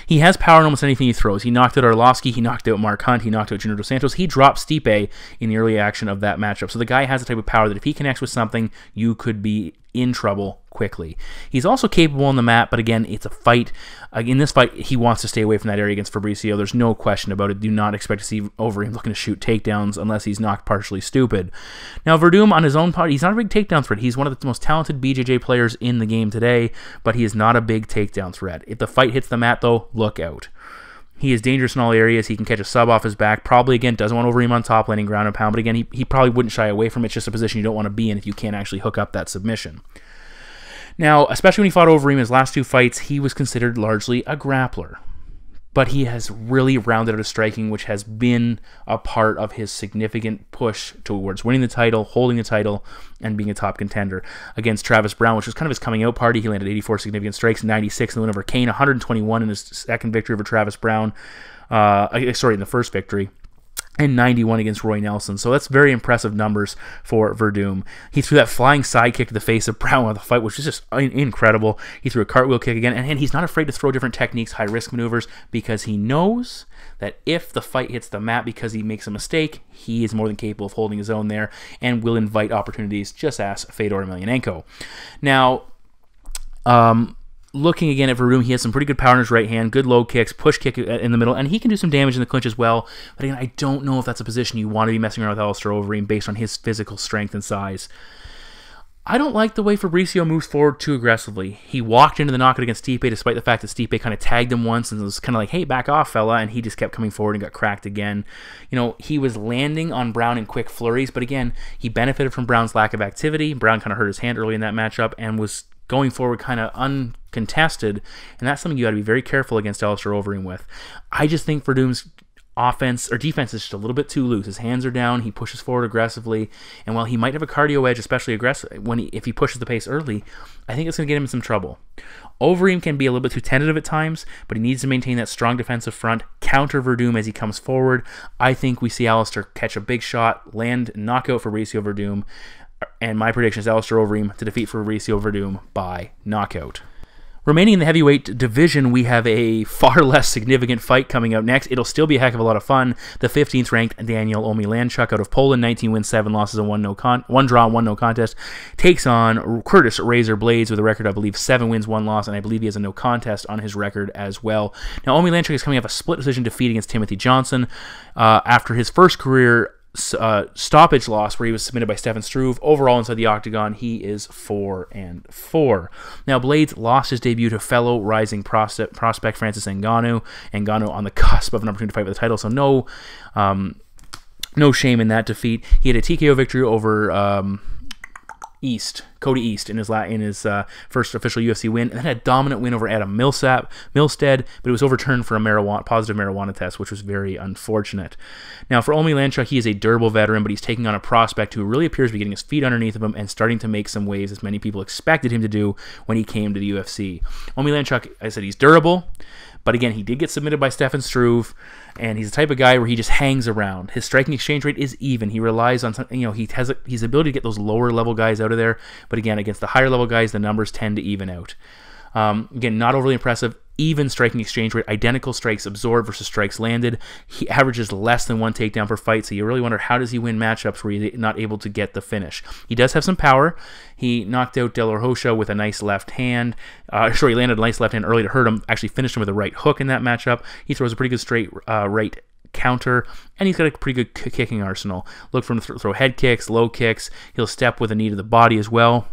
He has power in almost anything he throws. He knocked out Arlovsky, he knocked out Marc Hunt, he knocked out Junior Dos Santos. He dropped Stipe in the early action of that matchup. So the guy has the type of power that if he connects with something, you could be in trouble quickly. He's also capable on the mat, but again, it's a fight. In this fight, he wants to stay away from that area against Fabricio. There's no question about it. Do not expect to see Overeem looking to shoot takedowns unless he's knocked partially stupid. Now, Werdum on his own part, he's not a big takedown threat. He's one of the most talented BJJ players in the game today, but he is not a big takedown threat. If the fight hits the mat, though, look out. He is dangerous in all areas. He can catch a sub off his back. Probably, again, doesn't want Overeem on top, landing ground and pound. But again, he probably wouldn't shy away from it. It's just a position you don't want to be in if you can't actually hook up that submission. Now, especially when he fought Overeem in his last 2 fights, he was considered largely a grappler. But he has really rounded out his striking, which has been a part of his significant push towards winning the title, holding the title, and being a top contender. Against Travis Browne, which was kind of his coming out party, he landed 84 significant strikes, 96 in the win over Kane, 121 in his second victory over Travis Browne. In the first victory. And 91 against Roy Nelson. So that's very impressive numbers for Werdum. He threw that flying side kick to the face of Browne on the fight, which was just incredible. He threw a cartwheel kick again, and he's not afraid to throw different techniques, high-risk maneuvers, because he knows that if the fight hits the mat because he makes a mistake, he is more than capable of holding his own there and will invite opportunities, just as Fedor Emelianenko. Now, looking again at Werdum, he has some pretty good power in his right hand, good low kicks, push kick in the middle, and he can do some damage in the clinch as well. But again, I don't know if that's a position you want to be messing around with Alistair Overeem based on his physical strength and size. I don't like the way Fabricio moves forward too aggressively. He walked into the knockout against Stipe despite the fact that Stipe kind of tagged him once and was kind of like, hey, back off, fella, and he just kept coming forward and got cracked again. You know, he was landing on Browne in quick flurries, but again, he benefited from Browne's lack of activity. Browne kind of hurt his hand early in that matchup and was going forward kind of uncontested, and that's something you got to be very careful against Alistair Overeem with. I just think Werdum's offense or defense is just a little bit too loose. His hands are down, he pushes forward aggressively, and while he might have a cardio edge, especially aggressive if he pushes the pace early, I think it's going to get him in some trouble. Overeem can be a little bit too tentative at times, but he needs to maintain that strong defensive front, counter Werdum as he comes forward. I think we see Alistair catch a big shot, land, knock out Fabricio Werdum, And my prediction is Alistair Overeem to defeat Fabricio Werdum by knockout. Remaining in the heavyweight division, we have a far less significant fight coming out next. It'll still be a heck of a lot of fun. The 15th ranked Daniel Omielanczuk out of Poland, 19 wins, 7 losses, and 1 draw, 1 no contest, takes on Curtis Razor Blaydes with a record, I believe, 7 wins, 1 loss, and I believe he has a no contest on his record as well. Now, Omielanczuk is coming off a split decision defeat against Timothy Johnson after his first career stoppage loss where he was submitted by Stefan Struve. Overall inside the octagon, he is 4-4. Now, Blaydes lost his debut to fellow rising prospect Francis Ngannou on the cusp of an opportunity to fight for the title, so no shame in that defeat. He had a TKO victory over Cody East in his first official UFC win, and then had a dominant win over Adam Milstead, but it was overturned for a positive marijuana test, which was very unfortunate. Now, for Omielanczuk, he is a durable veteran, but he's taking on a prospect who really appears to be getting his feet underneath of him and starting to make some waves, as many people expected him to do when he came to the UFC. Omielanczuk, I said he's durable, but again, he did get submitted by Stefan Struve, and he's the type of guy where he just hangs around. His striking exchange rate is even. He relies on he has his ability to get those lower level guys out of there, but again, against the higher level guys, the numbers tend to even out. Again, not overly impressive. Even striking exchange rate, identical strikes absorbed versus strikes landed. He averages less than 1 takedown per fight, so you really wonder, how does he win matchups where he's not able to get the finish? He does have some power. He knocked out De La Rocha with a nice left hand. He landed a nice left hand early to hurt him. Actually finished him with a right hook in that matchup. He throws a pretty good straight right counter, and he's got a pretty good kicking arsenal. Look for him to throw head kicks, low kicks. He'll step with a knee to the body as well.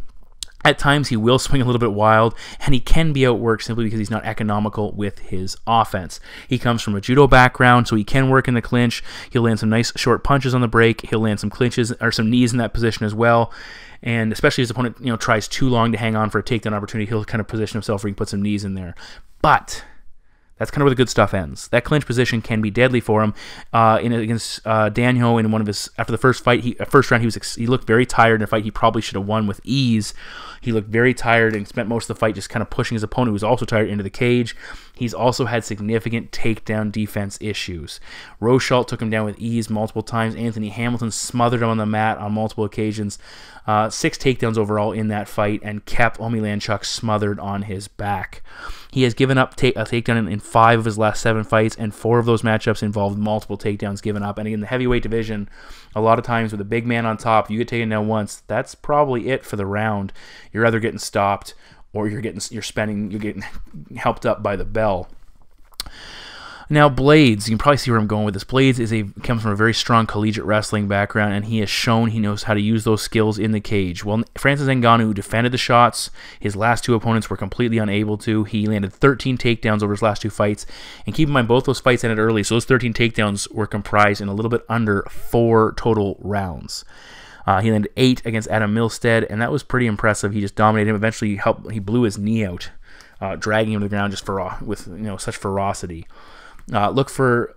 At times, he will swing a little bit wild, and he can be outworked simply because he's not economical with his offense. He comes from a judo background, so he can work in the clinch. He'll land some nice short punches on the break. He'll land some clinches or some knees in that position as well. And especially if his opponent tries too long to hang on for a takedown opportunity, he'll kind of position himself where he can put some knees in there. But that's kind of where the good stuff ends. That clinch position can be deadly for him. Against Daniel in one of his after the first fight, first round, he looked very tired in a fight he probably should have won with ease. He looked very tired and spent most of the fight just kind of pushing his opponent, who was also tired, into the cage. He's also had significant takedown defense issues. Rochalt took him down with ease multiple times. Anthony Hamilton smothered him on the mat on multiple occasions. 6 takedowns overall in that fight, and kept Omielanczuk smothered on his back. He has given up a takedown in 5 of his last 7 fights, and 4 of those matchups involved multiple takedowns given up. And in the heavyweight division, a lot of times with a big man on top, you get taken down once, that's probably it for the round. You're either getting stopped or you're getting helped up by the bell. Now, Blaydes, you can probably see where I'm going with this. Blaydes comes from a very strong collegiate wrestling background, and he has shown he knows how to use those skills in the cage. Well, Francis Ngannou defended the shots. His last 2 opponents were completely unable to. He landed 13 takedowns over his last 2 fights. And keep in mind, both those fights ended early, so those 13 takedowns were comprised in a little bit under 4 total rounds. He landed 8 against Adam Milstead, and that was pretty impressive. He just dominated him. Eventually, he blew his knee out, dragging him to the ground just with such ferocity. Look for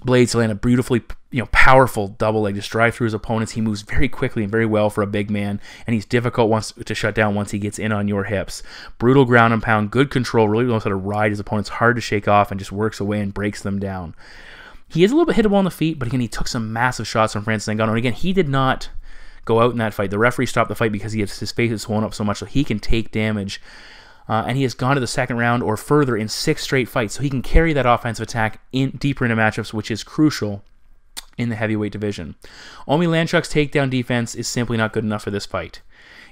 Blaydes to land a beautifully powerful double leg, just drive through his opponents. He moves very quickly and very well for a big man, and he's difficult to shut down once he gets in on your hips. Brutal ground and pound, good control, really knows how to ride his opponents, hard to shake off, and just works away and breaks them down. He is a little bit hittable on the feet, but again, he took some massive shots from Francis Ngannou. And again, he did not go out in that fight. The referee stopped the fight because his face is swollen up so much, so he can take damage. And he has gone to the second round or further in 6 straight fights, so he can carry that offensive attack deeper into matchups, which is crucial in the heavyweight division. Omielanczuk's takedown defense is simply not good enough for this fight.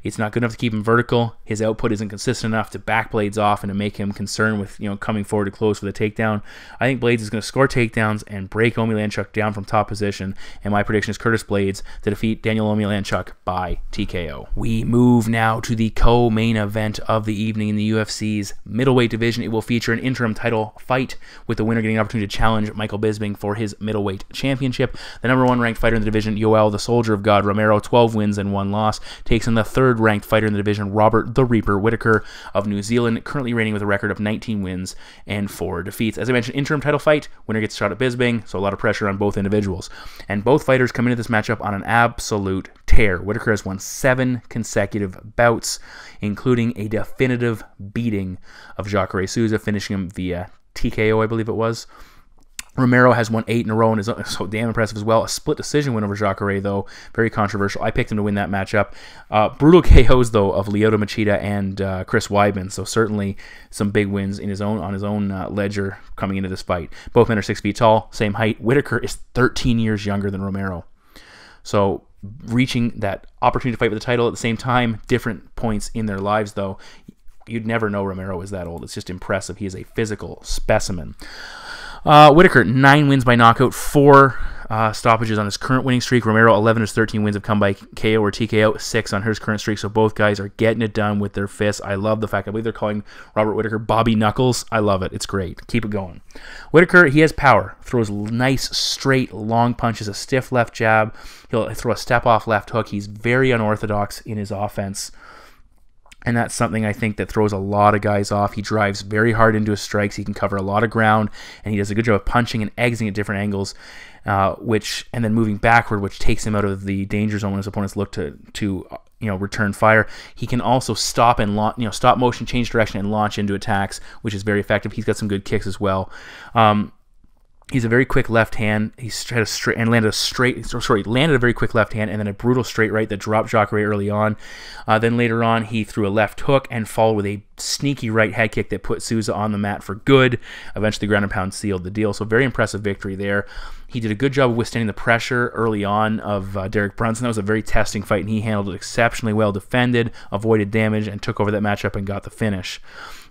It's not good enough to keep him vertical. His output isn't consistent enough to back Blaydes off and to make him concerned with coming forward to close for the takedown. I think Blaydes is going to score takedowns and break Omielanczuk down from top position, and my prediction is Curtis Blaydes to defeat Daniel Omielanczuk by TKO. We move now to the co-main event of the evening in the UFC's middleweight division. It will feature an interim title fight, with the winner getting an opportunity to challenge Michael Bisping for his middleweight championship. The number 1 ranked fighter in the division, Yoel, the Soldier of God Romero, 12 wins and 1 loss, takes on the 3rd ranked fighter in the division, Robert the Reaper Whittaker of New Zealand, currently reigning with a record of 19 wins and 4 defeats. As I mentioned, interim title fight, winner gets a shot at Bisping, so a lot of pressure on both individuals. And both fighters come into this matchup on an absolute tear. Whittaker has won 7 consecutive bouts, including a definitive beating of Jacare Souza, finishing him via TKO, I believe it was. Romero has won 8 in a row and is so damn impressive as well. A split decision win over Jacare, though. Very controversial. I picked him to win that matchup. Brutal KOs, though, of Lyoto Machida and Chris Weidman. So certainly some big wins on his own ledger coming into this fight. Both men are 6 feet tall, same height. Whittaker is 13 years younger than Romero. So reaching that opportunity to fight for the title at the same time, different points in their lives, though. You'd never know Romero is that old. It's just impressive. He is a physical specimen. Whittaker, 9 wins by knockout, 4 stoppages on his current winning streak. Romero, 11 of his 13 wins have come by KO or TKO, 6 on his current streak. So both guys are getting it done with their fists. I love the fact, I believe they're calling Robert Whittaker Bobby Knuckles. I love it. It's great. Keep it going. Whittaker, he has power. Throws nice, straight, long punches, a stiff left jab. He'll throw a step-off left hook. He's very unorthodox in his offense. And that's something I think that throws a lot of guys off. He drives very hard into his strikes. He can cover a lot of ground, and he does a good job of punching and exiting at different angles, and then moving backward, which takes him out of the danger zone when his opponents look to return fire. He can also stop and stop motion, change direction, and launch into attacks, which is very effective. He's got some good kicks as well. He's a very quick left hand. He had landed a very quick left hand and then a brutal straight right that dropped Jacare early on. Then later on, he threw a left hook and followed with a sneaky right head kick that put Souza on the mat for good. Eventually, ground and pound sealed the deal. So very impressive victory there. He did a good job of withstanding the pressure early on of Derek Brunson. That was a very testing fight, and he handled it exceptionally well, defended, avoided damage, and took over that matchup and got the finish.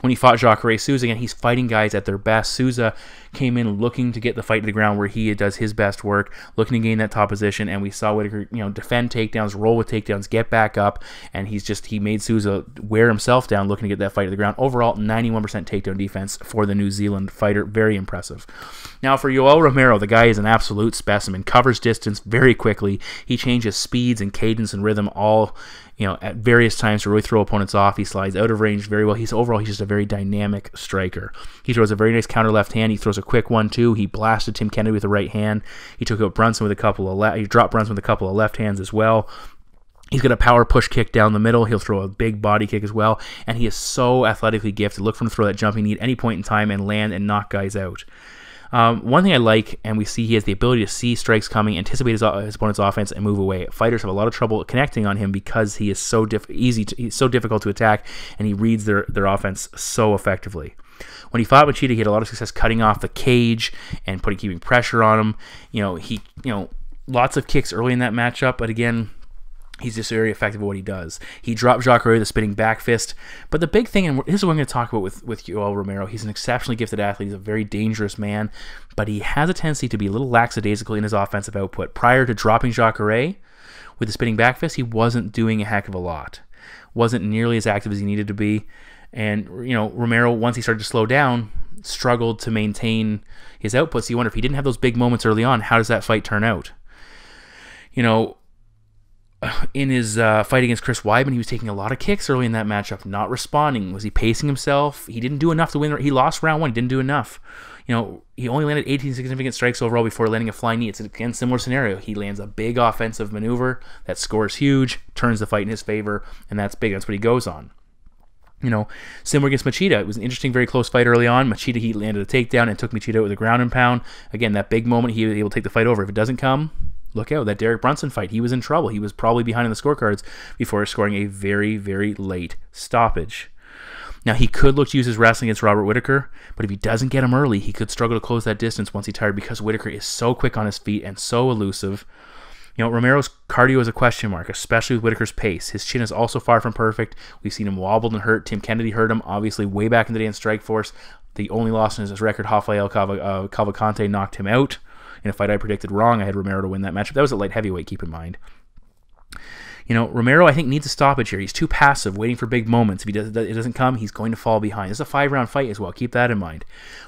When he fought Jacare Souza, again, he's fighting guys at their best. Souza came in looking to get the fight to the ground where he does his best work, looking to gain that top position, and we saw Whittaker, defend takedowns, roll with takedowns, get back up, and he made Souza wear himself down looking to get that fight to the ground. Overall, 91% takedown defense for the New Zealand fighter. Very impressive. Now for Yoel Romero, the guy is an absolute specimen. Covers distance very quickly. He changes speeds and cadence and rhythm all at various times to really throw opponents off. He slides out of range very well. He's just a very dynamic striker. He throws a very nice counter left hand. He throws a quick 1-2. He blasted Tim Kennedy with the right hand. He took out Brunson with he dropped Brunson with a couple of left hands as well. He's got a power push kick down the middle. He'll throw a big body kick as well. And he is so athletically gifted. Look for him to throw that jumping knee at any point in time and land and knock guys out. One thing I like, and we see he has the ability to see strikes coming, anticipate his opponent's offense, and move away. Fighters have a lot of trouble connecting on him because he is so he's so difficult to attack, and he reads their offense so effectively. When he fought Machida, he had a lot of success cutting off the cage and keeping pressure on him. Lots of kicks early in that matchup, but again, he's just very effective at what he does. He dropped Jacare with a spinning back fist. But the big thing, and this is what I'm going to talk about with Yoel Romero, he's an exceptionally gifted athlete. He's a very dangerous man, but he has a tendency to be a little lackadaisical in his offensive output. Prior to dropping Jacare with the spinning back fist, he wasn't doing a heck of a lot. Wasn't nearly as active as he needed to be. And, Romero, once he started to slow down, struggled to maintain his output. So you wonder, if he didn't have those big moments early on, how does that fight turn out? In his fight against Chris Weidman, he was taking a lot of kicks early in that matchup, not responding. Was he pacing himself? He didn't do enough to win. He lost round 1. He didn't do enough. He only landed 18 significant strikes overall before landing a flying knee. It's, again, similar scenario. He lands a big offensive maneuver that scores huge, turns the fight in his favor, and that's big. That's what he goes on. Similar against Machida. It was an interesting, very close fight early on. Machida, he landed a takedown and took Machida out with a ground and pound. Again, that big moment, he was able to take the fight over. If it doesn't come, look out. That Derek Brunson fight, he was in trouble. He was probably behind in the scorecards before scoring a very, very late stoppage. Now, he could look to use his wrestling against Robert Whittaker, but if he doesn't get him early, he could struggle to close that distance once he's tired, because Whittaker is so quick on his feet and so elusive. Romero's cardio is a question mark, especially with Whittaker's pace. His chin is also far from perfect. We've seen him wobbled and hurt. Tim Kennedy hurt him, obviously, way back in the day in Strikeforce. The only loss in his record, Rafael Cavalcante knocked him out in a fight I predicted wrong. I had Romero to win that matchup. That was at light heavyweight, keep in mind. Romero, I think, needs a stoppage here. He's too passive, waiting for big moments. If it doesn't come, he's going to fall behind. This is a 5-round fight as well. Keep that in mind.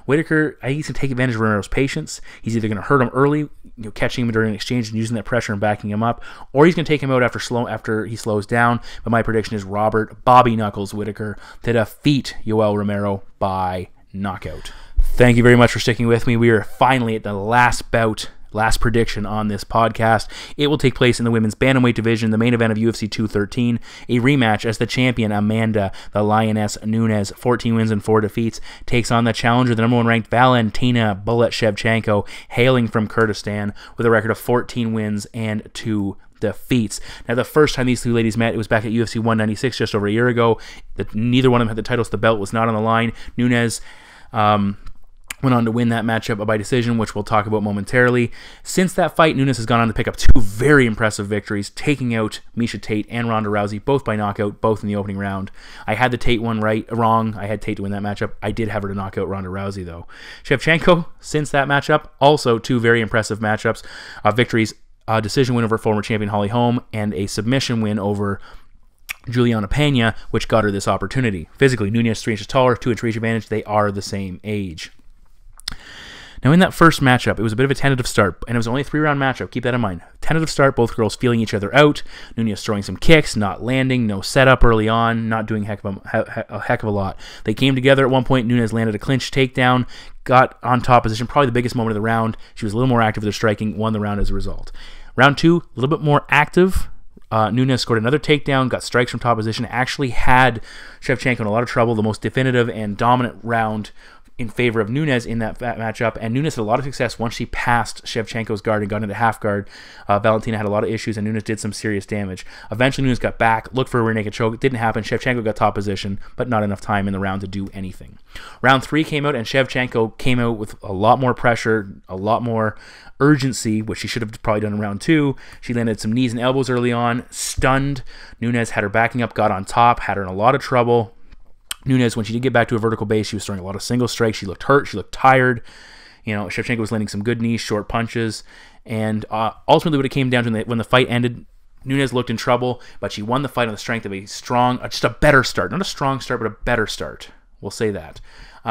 Whittaker, I think he's going to take advantage of Romero's patience. He's either going to hurt him early, catching him during an exchange and using that pressure and backing him up, or he's going to take him out after he slows down. But my prediction is Robert Bobby Knuckles Whittaker to defeat Yoel Romero by knockout. Thank you very much for sticking with me. We are finally at the last bout last prediction on this podcast. It will take place in the women's bantamweight division, the main event of UFC 213, a rematch as the champion Amanda, the Lioness Nunes, 14 wins and 4 defeats, takes on the challenger, the number 1 ranked Valentina Bullet Shevchenko, hailing from Kurdistan, with a record of 14 wins and 2 defeats. Now, the first time these two ladies met, it was back at UFC 196 just over a year ago. Neither one of them had the titles. The belt was not on the line. Nunes went on to win that matchup by decision, which we'll talk about momentarily. Since that fight, Nunes has gone on to pick up 2 very impressive victories, taking out Miesha Tate and Ronda Rousey, both by knockout, both in the opening round. I had the Tate one wrong. I had Tate to win that matchup. I did have her to knock out Ronda Rousey, though. Shevchenko, since that matchup, also 2 very impressive matchups, victories, a decision win over former champion Holly Holm, and a submission win over Juliana Pena, which got her this opportunity. Physically, Nunes 3 inches taller, 2 inch reach advantage. They are the same age. Now, in that first matchup, it was a bit of a tentative start, and it was only a 3-round matchup. Keep that in mind. Tentative start, both girls feeling each other out. Nunes throwing some kicks, not landing, no setup early on, not doing a heck of a lot. They came together at one point. Nunes landed a clinch takedown, got on top position, probably the biggest moment of the round. She was a little more active with her striking, won the round as a result. Round 2, a little bit more active. Nunes scored another takedown, got strikes from top position, actually had Shevchenko in a lot of trouble, the most definitive and dominant round in favor of Nunes in that matchup, and Nunes had a lot of success once she passed Shevchenko's guard and got into half guard. Valentina had a lot of issues, and Nunes did some serious damage. Eventually, Nunes got back, looked for a rear naked choke. It didn't happen. Shevchenko got top position, but not enough time in the round to do anything. Round 3 came out, and Shevchenko came out with a lot more pressure, a lot more urgency, which she should have probably done in round 2. She landed some knees and elbows early on, stunned. Nunes had her backing up, got on top, had her in a lot of trouble. Nunes, when she did get back to a vertical base, she was throwing a lot of single strikes. She looked hurt. She looked tired. You know, Shevchenko was landing some good knees, short punches. And ultimately what it came down to when the fight ended, Nunes looked in trouble, but she won the fight on the strength of a strong, just a better start. Not a strong start, but a better start. We'll say that.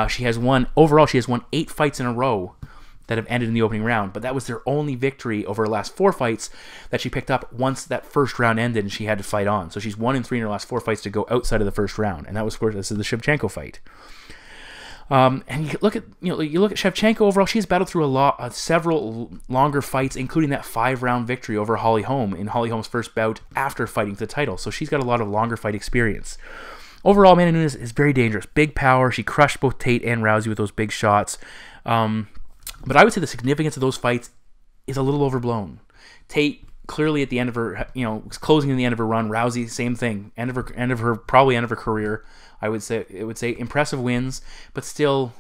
She has won 8 fights in a row that have ended in the opening round, but that was their only victory over her last 4 fights that she picked up once that first round ended and she had to fight on. So she's 1-3 in her last 4 fights to go outside of the first round, and that was, of course, this is the Shevchenko fight. And you look at Shevchenko overall. She's battled through several longer fights, including that 5-round victory over Holly Holm in Holly Holm's first bout after fighting for the title. So she's got a lot of longer fight experience. Overall, Amanda Nunes is very dangerous. Big power. She crushed both Tate and Rousey with those big shots. But I would say the significance of those fights is a little overblown. Tate clearly at the end of her, was closing in the end of her run. Rousey, same thing, probably end of her career. I would say impressive wins, but still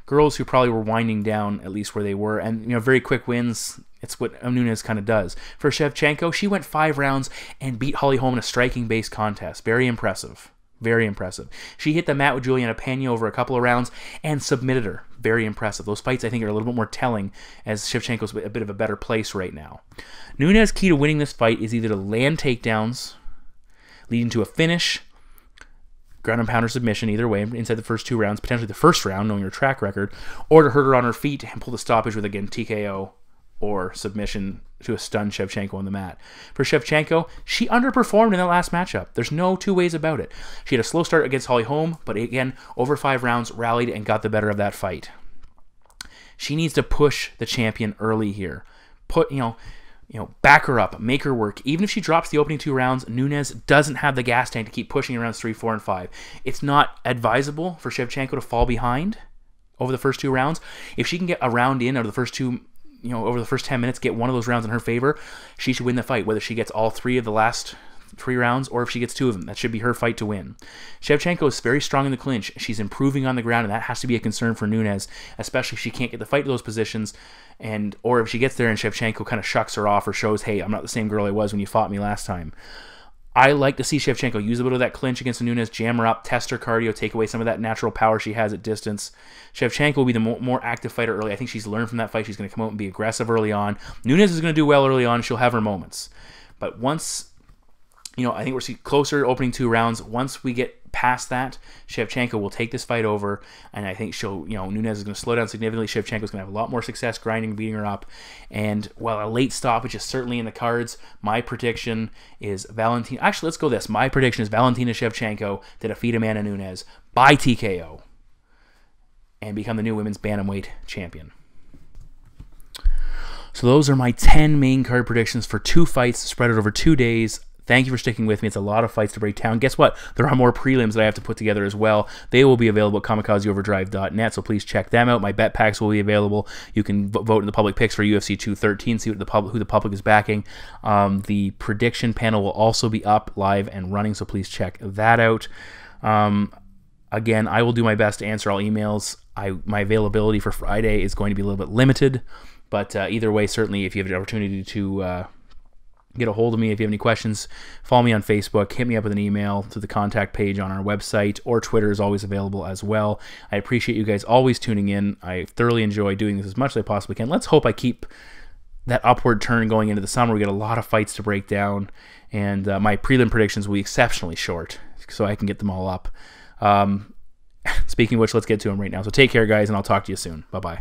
girls who probably were winding down at least where they were, and very quick wins. It's what Nunes kind of does. For Shevchenko, she went 5 rounds and beat Holly Holm in a striking-based contest. Very impressive. Very impressive. She hit the mat with Juliana Pena over a couple of rounds and submitted her. Very impressive. Those fights, I think, are a little bit more telling as Shevchenko's a bit of a better place right now. Nunes' key to winning this fight is either to land takedowns, leading to a finish, ground and pounder submission, either way, inside the first 2 rounds, potentially the first round, knowing her track record, or to hurt her on her feet and pull the stoppage with, again, TKO or submission to a stunned Shevchenko on the mat. For Shevchenko, she underperformed in that last matchup. There's no 2 ways about it. She had a slow start against Holly Holm, but again, over 5 rounds, rallied and got the better of that fight. She needs to push the champion early here. Back her up, make her work. Even if she drops the opening 2 rounds, Nunes doesn't have the gas tank to keep pushing in rounds 3, 4, and 5. It's not advisable for Shevchenko to fall behind over the first 2 rounds. If she can get a round in out of the first 2, over the first 10 minutes, get one of those rounds in her favor, she should win the fight, whether she gets all 3 of the last 3 rounds or if she gets 2 of them. That should be her fight to win. Shevchenko is very strong in the clinch. She's improving on the ground, and that has to be a concern for Nunes, especially if she can't get the fight to those positions, or if she gets there and Shevchenko kind of shucks her off or shows, hey, I'm not the same girl I was when you fought me last time. I like to see Shevchenko use a bit of that clinch against Nunes, jam her up, test her cardio, take away some of that natural power she has at distance. Shevchenko will be the more active fighter early. I think she's learned from that fight. She's going to come out and be aggressive early on. Nunes is going to do well early on. She'll have her moments. But once, I think we're seeing closer opening 2 rounds. Once we get past that, Shevchenko will take this fight over, and I think Nunes is going to slow down significantly. Shevchenko's going to have a lot more success grinding, beating her up, and while a late stoppage is certainly in the cards, my prediction is Valentina. Actually, let's go this. My prediction is Valentina Shevchenko to defeat Amanda Nunes by TKO and become the new women's bantamweight champion. So those are my 10 main card predictions for 2 fights spread out over 2 days. Thank you for sticking with me. It's a lot of fights to break down. Guess what? There are more prelims that I have to put together as well. They will be available at kamikazeoverdrive.net, so please check them out. My bet packs will be available. You can vote in the public picks for UFC 213, see what who the public is backing. The prediction panel will also be up, live and running, so please check that out. Again, I will do my best to answer all emails. My availability for Friday is going to be a little bit limited, but either way, certainly if you have the opportunity to get a hold of me if you have any questions, follow me on Facebook, hit me up with an email to the contact page on our website, or Twitter is always available as well. I appreciate you guys always tuning in. I thoroughly enjoy doing this as much as I possibly can. Let's hope I keep that upward turn going into the summer. We get a lot of fights to break down, and my prelim predictions will be exceptionally short, so I can get them all up. Speaking of which, let's get to them right now. So take care, guys, and I'll talk to you soon. Bye-bye.